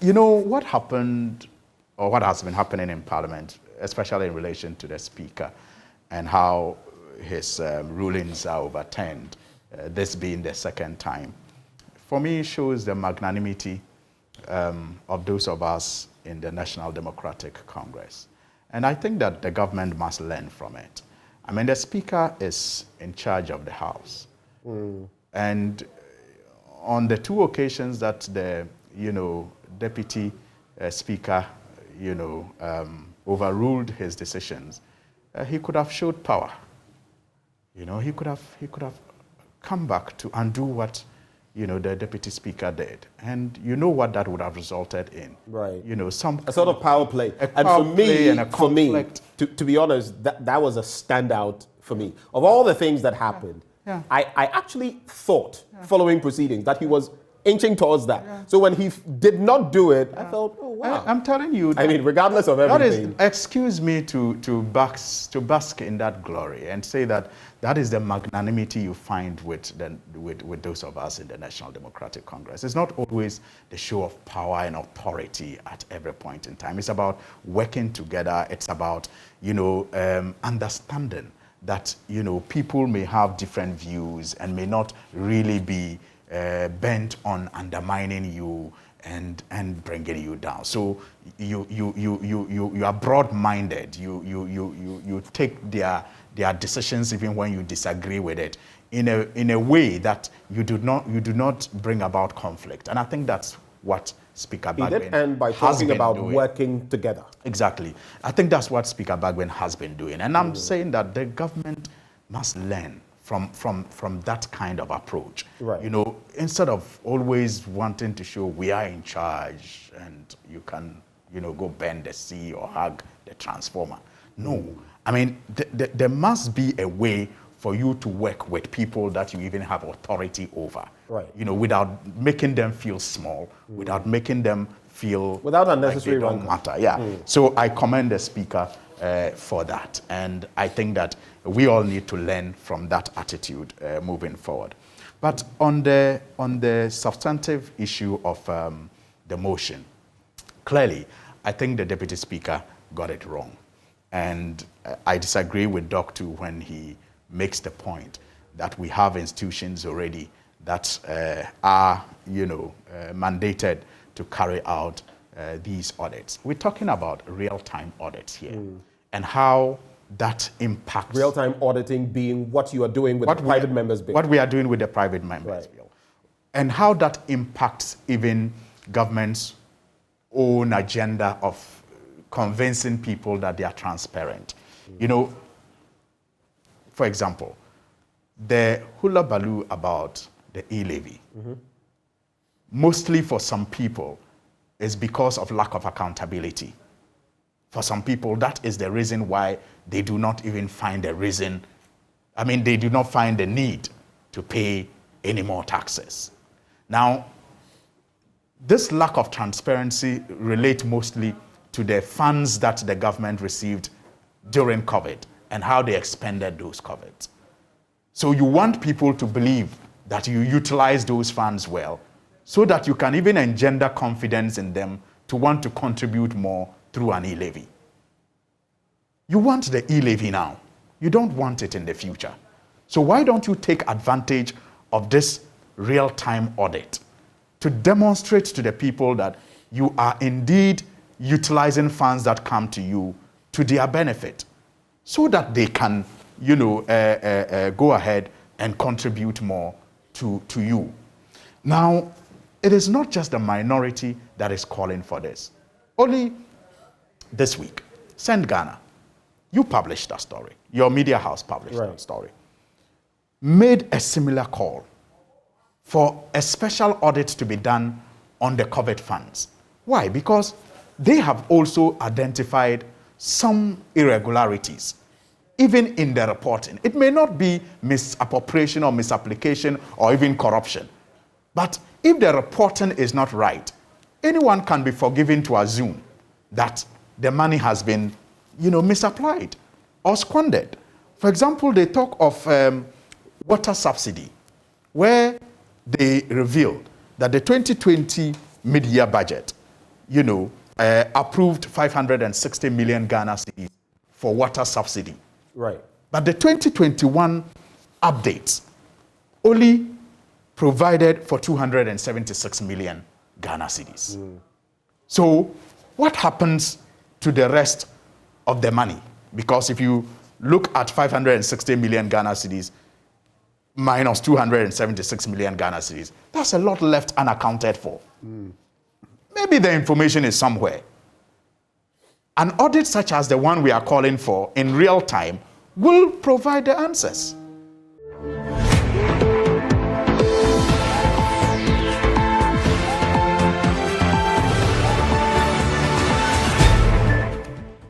You know, what happened, or what has been happening in Parliament, especially in relation to the Speaker, and how his rulings are overturned, this being the second time, for me shows the magnanimity of those of us in the National Democratic Congress. And I think that the government must learn from it. I mean, the Speaker is in charge of the House. And on the two occasions that the, Deputy Speaker, overruled his decisions, he could have showed power. He could have come back to undo what, the Deputy Speaker did. And you know what that would have resulted in. Right. Some a sort of power play. And for me, to be honest, that was a standout for me. Of all the things that happened, I actually thought, following proceedings, that he was inching towards that. So when he did not do it, I felt, oh wow. I'm telling you. I mean, regardless of everything. Excuse me to bask in that glory and say that that is the magnanimity you find with those of us in the National Democratic Congress. It's not always the show of power and authority at every point in time. It's about working together. It's about, understanding that, people may have different views and may not really be bent on undermining you and bringing you down. So you are broad-minded. You take their decisions even when you disagree with it in a way that you do not bring about conflict. And I think that's what Speaker Bagwin did end by talking about working together. Exactly. I think that's what Speaker Bagwin has been doing. And I'm saying that the government must learn from that kind of approach. Right. Instead of always wanting to show we are in charge and you can, go bend the sea or hug the transformer. No. I mean, there must be a way for you to work with people that you even have authority over. Right. Without making them feel small, without making them feel without unnecessary like they don't matter. Yeah. So I commend the Speaker for that. And I think that we all need to learn from that attitude moving forward. But on the substantive issue of the motion, clearly, I think the Deputy Speaker got it wrong. And I disagree with Doc too when he makes the point that we have institutions already that are, mandated to carry out these audits. We're talking about real-time audits here and how that impacts... Real-time auditing being what you are doing with the private members bill. What we are doing with the private members bill. And how that impacts even government's own agenda of convincing people that they are transparent. For example, the hula baloo about the e-levy, mostly for some people, is because of lack of accountability. For some people, that is the reason why they do not even find a reason. I mean, they do not find the need to pay any more taxes. Now, this lack of transparency relates mostly to the funds that the government received during COVID and how they expended those COVIDs. So you want people to believe that you utilize those funds well so that you can even engender confidence in them to want to contribute more through an e-levy. You want the e-levy now. You don't want it in the future. So why don't you take advantage of this real-time audit to demonstrate to the people that you are indeed utilizing funds that come to you to their benefit so that they can, go ahead and contribute more to you. Now, it is not just the minority that is calling for this. Only this week, Send Ghana, you published that story. Your media house published that story. Made a similar call for a special audit to be done on the COVID funds. Why? Because they have also identified some irregularities, even in the reporting. It may not be misappropriation or misapplication or even corruption. But if the reporting is not right, anyone can be forgiven to assume that the money has been, misapplied or squandered. For example, they talk of water subsidy, where they revealed that the 2020 mid-year budget approved 560 million Ghana cedis for water subsidy. Right. But the 2021 update only provided for 276 million Ghana cedis. So what happens to the rest of the money? Because if you look at 560 million Ghana cedis minus 276 million Ghana cedis, that's a lot left unaccounted for. Maybe the information is somewhere. An audit such as the one we are calling for in real time will provide the answers.